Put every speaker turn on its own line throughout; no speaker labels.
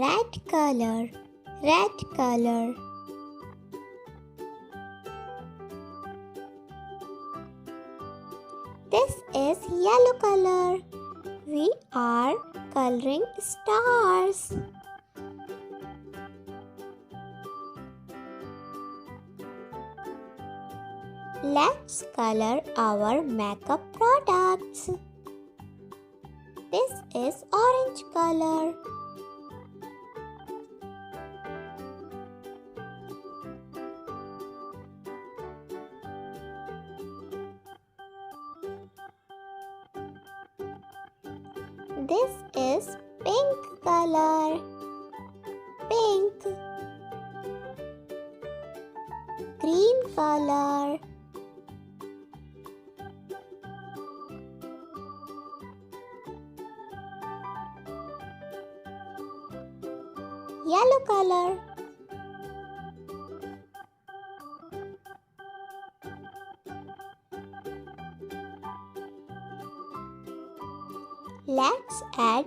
red color, red color. This is yellow color. We are coloring stars. Let's color our makeup products. This is orange color. This is pink color. Pink. Green color. Yellow color. Let's add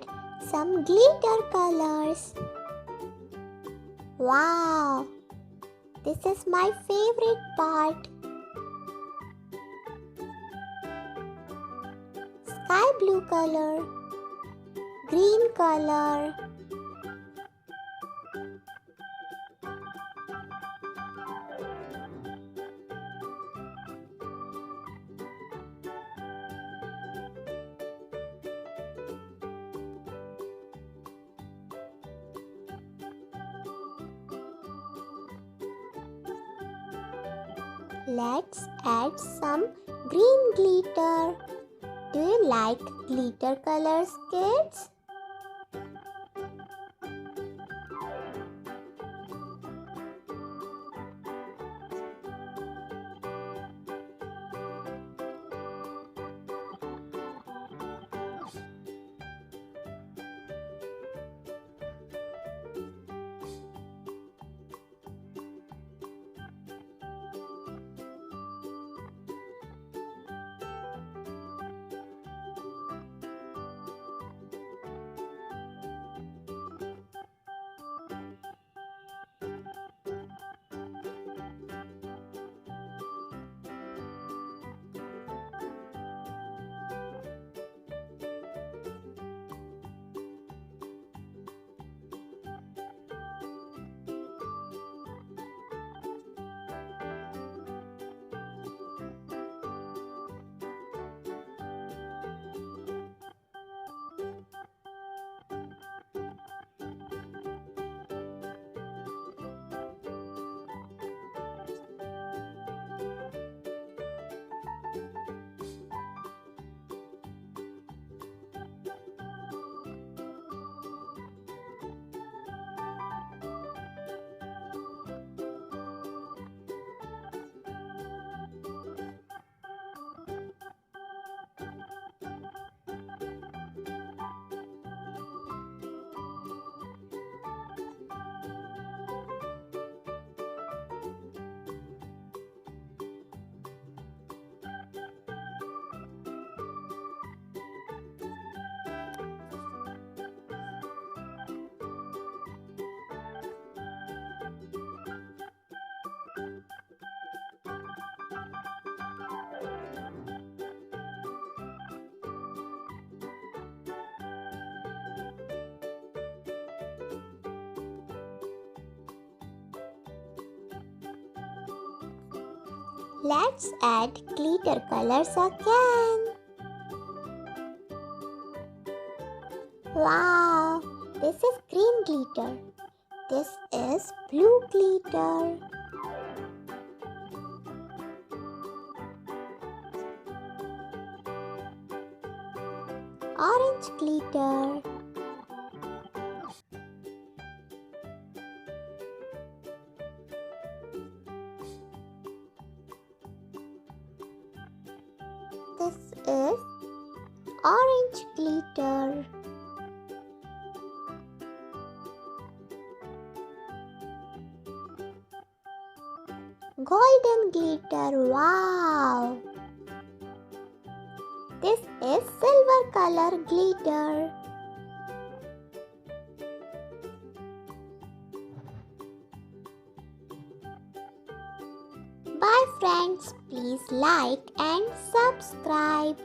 some glitter colors. Wow! This is my favorite part. Sky blue color. Green color. Let's add some green glitter. Do you like glitter colors, kids? Let's add glitter colors again. Wow, this is green glitter. This is blue glitter. Orange glitter. This is orange glitter. Golden glitter, wow! This is silver color glitter. friends, please like and subscribe.